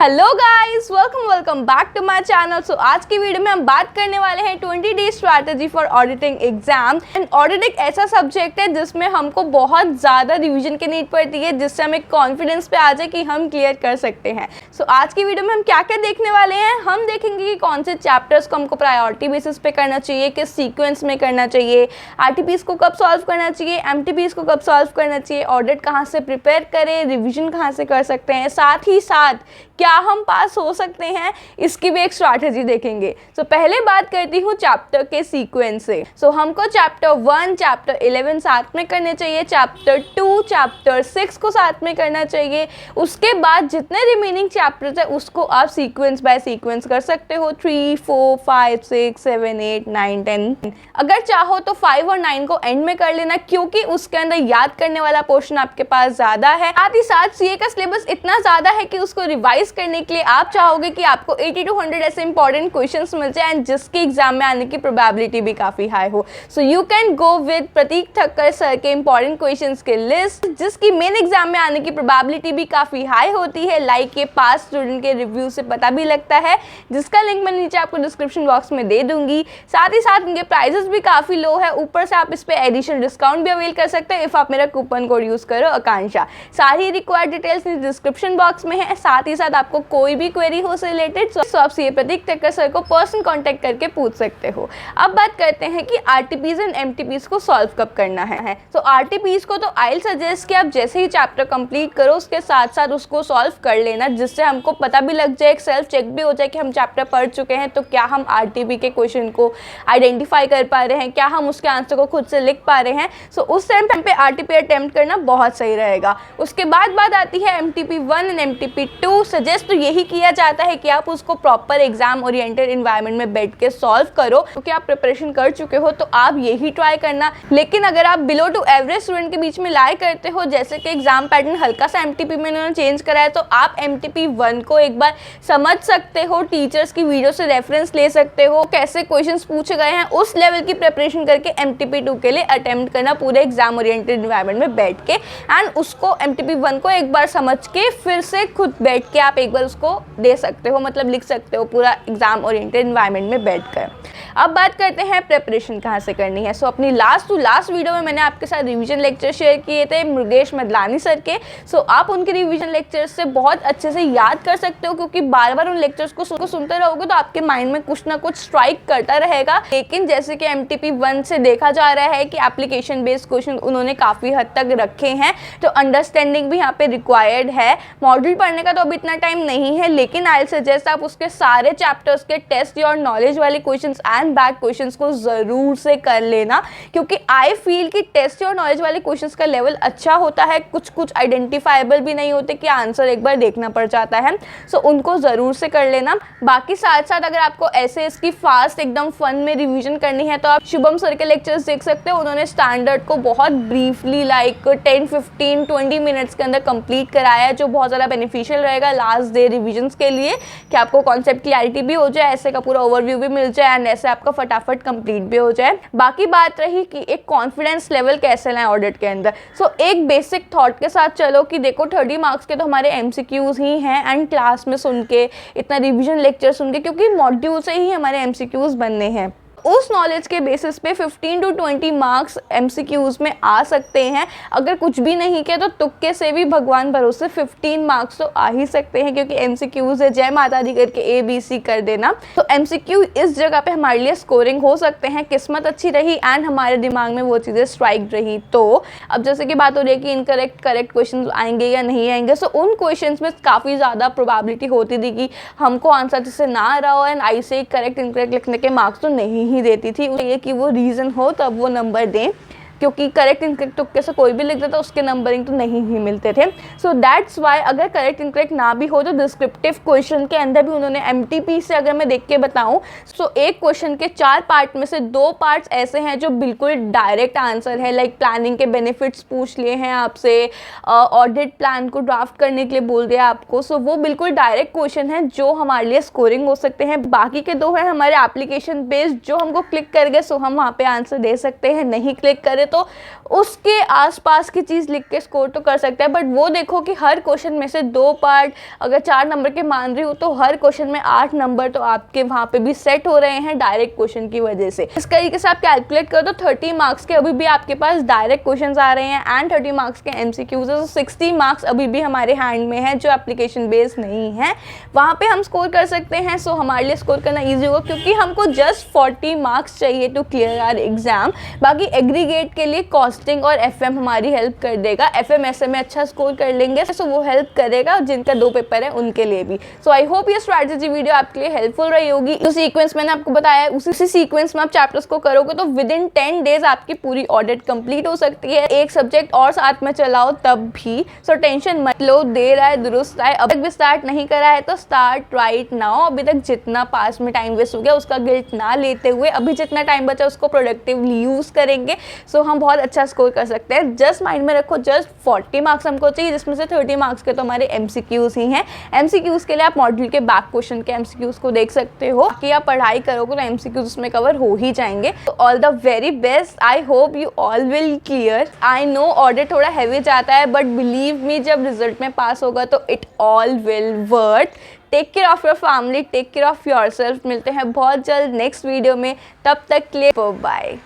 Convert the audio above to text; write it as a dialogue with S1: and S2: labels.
S1: Hello guys, welcome back to my channel. So आज की video में हम बात करने वाले हैं 20 day strategy for auditing exam. And audit एक ऐसा सब्जेक्ट है जिसमें हमको बहुत ज़्यादा रिवीजन की नीड पड़ती है, जिससे हमें कॉन्फिडेंस पे आ जाए कि हम क्लियर कर सकते हैं। सो आज की वीडियो में हम क्या क्या देखने वाले हैं, हम देखेंगे कि कौन से चैप्टर्स को हमको प्रायोरिटी बेसिस पे करना चाहिए, किस सीक्वेंस में करना चाहिए, आरटीपीज को कब सॉल्व करना चाहिए, एमटीपीज को कब सॉल्व करना चाहिए, ऑडिट कहाँ से प्रिपेयर करें, रिविजन कहाँ से कर सकते हैं, साथ ही साथ क्या हम पास हो सकते हैं, इसकी भी एक स्ट्रैटेजी देखेंगे। सो पहले बात करती हूँ चैप्टर के सीक्वेंस से। सो हमको चैप्टर 1, चैप्टर 11 साथ में करने चाहिए, चैप्टर 2, चैप्टर 6 को साथ में करना चाहिए। उसके बाद जितने रिमेनिंग चैप्टर्स है उसको आप सीक्वेंस बाय सीक्वेंस कर सकते हो, 3, 4, 5, 6, 7, 8, 9, 10। अगर चाहो तो 5 और 9 को एंड में कर लेना, क्योंकि उसके अंदर याद करने वाला पोर्शन आपके पास ज़्यादा है। साथ ही साथ सीए का सिलेबस इतना ज़्यादा है कि उसको रिवाइज करने के लिए आप चाहोगे कि आपको 80 to 100 ऐसे इंपॉर्टेंट क्वेश्चंस मिल जाए एंड जिसके एग्जाम में आने की प्रोबेबिलिटी भी काफी हाई हो। So you can go with Pratik Thakkar sir के इंपॉर्टेंट क्वेश्चंस के लिस्ट, जिसकी मेन एग्जाम में आने की प्रोबेबिलिटी भी काफी हाई होती है। लाइक ये पास स्टूडेंट के रिव्यू से पता भी लगता है, जिसका लिंक मैं नीचे आपको डिस्क्रिप्शन बॉक्स में दे दूंगी। साथ ही साथ इनके प्राइजेस भी काफी लो है, ऊपर से आप इस पे एडिशनल डिस्काउंट भी अवेल कर सकते हैं इफ आप मेरा कूपन कोड यूज करो आकांक्षा। सारी रिक्वायर्ड डिटेल्स डिस्क्रिप्शन बॉक्स में है। साथ ही साथ आपको कोई भी क्वेरी हो से रिलेटेड तो आप सीए प्रतीक ठक्कर सर को पर्सनल कांटेक्ट करके पूछ सकते हो। अब बात करते हैं कि आरटीपीज एंड एमटीपीज को सॉल्व कब करना है। तो आरटीपीज को तो आई सजेस्ट कि आप जैसे ही चैप्टर कंप्लीट करो उसके साथ साथ उसको सॉल्व कर लेना, जिससे हमको पता भी लग जाए, एक सेल्फ चेक भी हो जाए कि हम चैप्टर पढ़ चुके हैं, तो क्या हम आरटीपी के क्वेश्चन को आइडेंटिफाई कर पा रहे हैं, क्या हम उसके आंसर को खुद से लिख पा रहे हैं। सो उस टाइम पे आरटीपी अटेम्प्ट करना बहुत सही रहेगा। उसके बाद बात आती है एमटीपी 1 एंड एमटीपी 2। सजेस्ट तो यही किया जाता है कि आप उसको प्रॉपर एग्जाम ओरिएंटेड एनवायरनमेंट में बैठ के सॉल्व करो, क्योंकि आप प्रिपरेशन कर चुके हो तो आप यही ट्राई करना। लेकिन अगर आप बिलो टू एवरेज स्टूडेंट के बीच में लाई करते हो, जैसे कि एग्जाम पैटर्न हल्का सा एमटीपी में उन्होंने चेंज करा है, तो आप एमटीपी 1 को एक बार समझ सकते हो, टीचर्स की वीडियो से रेफरेंस ले सकते हो, कैसे क्वेश्चंस पूछे गए हैं, उस लेवल की प्रिपरेशन करके एमटीपी 2 के लिए अटेम्प्ट करना पूरे एग्जाम ओरिएंटेड एनवायरनमेंट में बैठ के, एंड उसको एमटीपी 1 को एक बार समझ के फिर से खुद बैठ के आप एक बार उसको दे सकते हो, मतलब लिख सकते हो पूरा एग्जाम ओरिएंटेड एनवायरनमेंट में बैठकर। अब बात करते हैं प्रिपरेशन कहाँ से करनी है। सो अपनी लास्ट टू लास्ट वीडियो में मैंने आपके साथ रिवीजन लेक्चर शेयर किए थे मुरुगेश मदलानी सर के। सो आप उनके रिवीजन लेक्चर्स से बहुत अच्छे से याद कर सकते हो, क्योंकि बार बार उन लेक्चर्स को सुनते रहोगे तो आपके माइंड में कुछ ना कुछ स्ट्राइक करता रहेगा। लेकिन जैसे कि एमटीपी 1 से देखा जा रहा है कि एप्लीकेशन बेस्ड क्वेश्चन उन्होंने काफ़ी हद तक रखे हैं, तो अंडरस्टैंडिंग भी यहाँ पे रिक्वायर्ड है। मॉडल पढ़ने का तो अभी इतना टाइम नहीं है, लेकिन आई सजेस्ट आप उसके सारे चैप्टर्स के टेस्ट योर नॉलेज वाले क्वेश्चंस एंड बैक क्वेश्चंस को जरूर से कर लेना, क्योंकि आई फील कि टेस्ट योर नॉलेज वाले क्वेश्चंस का लेवल अच्छा होता है, कुछ आइडेंटिफाइबल भी नहीं होते कि आंसर एक बार देखना पड़ जाता है। सो उनको जरूर से कर लेना। बाकी साथ साथ अगर आपको ऐसे इसकी फास्ट एकदम फन में रिवीजन करनी है तो आप शुभम सर के लेक्चर्स देख सकते हो। उन्होंने स्टैंडर्ड को बहुत ब्रीफली लाइक 10, 15, 20 मिनट्स के अंदर कंप्लीट कराया है, जो बहुत ज़्यादा बेनिफिशियल रहेगा लास्ट डे रिविजन्स के लिए, कि आपको कॉन्सेप्ट क्लैरिटी भी हो जाए, ऐसे का पूरा ओवरव्यू भी मिल जाए एंड ऐसे आपका फटाफट कंप्लीट भी हो जाए। बाकी बात रही कि एक कॉन्फिडेंस लेवल कैसे लाएं ऑडिट के अंदर। सो एक बेसिक थॉट के साथ चलो कि देखो 30 मार्क्स के तो हमारे एमसीक्यूज ही हैं, एंड क्लास में सुन के इतना रिविजन लेक्चर सुन के, क्योंकि मॉड्यूल से ही हमारे एमसीक्यूज बनने हैं, उस नॉलेज के बेसिस पे 15 to 20 मार्क्स एमसीक्यूज में आ सकते हैं। अगर कुछ भी नहीं किया तो तुक्के से भी भगवान भरोसे 15 मार्क्स तो आ ही सकते हैं, क्योंकि एमसीक्यूज है, जय माता दी करके ABC कर देना। तो एमसीक्यू इस जगह पे हमारे लिए स्कोरिंग हो सकते हैं, किस्मत अच्छी रही एंड हमारे दिमाग में वो चीज़ें स्ट्राइक रही तो। अब जैसे कि बात हो रही है कि इनकरेक्ट करेक्ट क्वेश्चन आएंगे या नहीं आएंगे, सो उन क्वेश्चन में काफ़ी ज़्यादा प्रोबेबिलिटी होती थी कि हमको आंसर जिससे ना आ रहा हो एंड आई से करेक्ट इनकरेक्ट लिखने के मार्क्स तो नहीं ही देती थी। ये कि वो रीज़न हो तब वो नंबर दें, क्योंकि करेक्ट इनकरेक्ट तुक्के से कोई भी लिख देता उसके नंबरिंग तो नहीं ही मिलते थे। सो दैट्स वाई अगर करेक्ट इनकरेक्ट ना भी हो तो डिस्क्रिप्टिव क्वेश्चन के अंदर भी उन्होंने एमटीपी से अगर मैं देख के बताऊं, सो एक क्वेश्चन के 4 पार्ट में से 2 पार्ट्स ऐसे हैं जो बिल्कुल डायरेक्ट आंसर है, लाइक प्लानिंग के बेनिफिट्स पूछ लिए हैं आपसे, ऑडिट प्लान को ड्राफ्ट करने के लिए बोल दिया आपको। सो वो बिल्कुल डायरेक्ट क्वेश्चन है जो हमारे लिए स्कोरिंग हो सकते हैं। बाकी के 2 है हमारे एप्लीकेशन बेस्ड, जो हमको क्लिक कर गए सो हम वहाँ पे आंसर दे सकते हैं, नहीं क्लिक करे तो उसके आसपास की चीज़ लिख के स्कोर तो कर सकते हैं, बट वो देखो कि हर क्वेश्चन में से 2 पार्ट अगर 4 नंबर के मान रही हो तो हर क्वेश्चन में 8 नंबर तो आपके वहाँ पे भी सेट हो रहे हैं डायरेक्ट क्वेश्चन की वजह से। इस तरीके से आप कैलकुलेट करो तो 30 मार्क्स के अभी भी आपके पास डायरेक्ट क्वेश्चन आ रहे हैं एंड 30 मार्क्स के MCQs है, तो 60 मार्क्स अभी भी हमारे हैंड में है जो एप्लीकेशन बेस्ड नहीं है, वहाँ पे हम स्कोर कर सकते हैं। सो हमारे लिए स्कोर करना ईजी होगा क्योंकि हमको जस्ट 40 मार्क्स चाहिए टू क्लियर आवर एग्जाम। बाकी एग्रीगेट के लिए कॉस्टिंग और FM हमारी हेल्प कर देगा, FM ऐसे में अच्छा स्कोर कर लेंगे सो वो हेल्प करेगा, जिनका 2 पेपर है उनके लिए भी। सो आई होप ये स्ट्रैटेजी वीडियो आपके लिए हेल्पफुल रही होगी। जो सीक्वेंस मैंने आपको बताया उसी सीक्वेंस में आप चैप्टर्स को करोगे तो विद इन 10 डेज आपकी पूरी ऑडिट कंप्लीट हो सकती है। एक सब्जेक्ट और साथ में चलाओ तब भी। सो टेंशन मत लो, देर आए दुरुस्त आए। अब तक भी स्टार्ट नहीं करा है तो स्टार्ट राइट नाउ। अभी तक जितना पास में टाइम वेस्ट हो गया उसका गिल्ट ना लेते हुए अभी जितना टाइम बचा उसको प्रोडक्टिवली यूज करेंगे सो हम बहुत अच्छा स्कोर कर सकते हैं। जस्ट माइंड में रखो जस्ट 40 मार्क्स हमको चाहिए, जिसमें से 30 मार्क्स के तो हमारे MCQs ही हैं। MCQs के लिए आप मॉड्यूल के बैक क्वेश्चन के MCQs को देख सकते हो कि आप पढ़ाई करोगे तो MCQs उसमें कवर हो ही जाएंगे। तो all the very best, I hope you all will clear. I know audit थोड़ा हैवी जाता है बट बिलीव मी जब रिजल्ट में पास होगा तो it all will worth. Take care of your family, take care of yourself. मिलते हैं बहुत जल्द नेक्स्ट वीडियो में, तब तक के लिए बाय।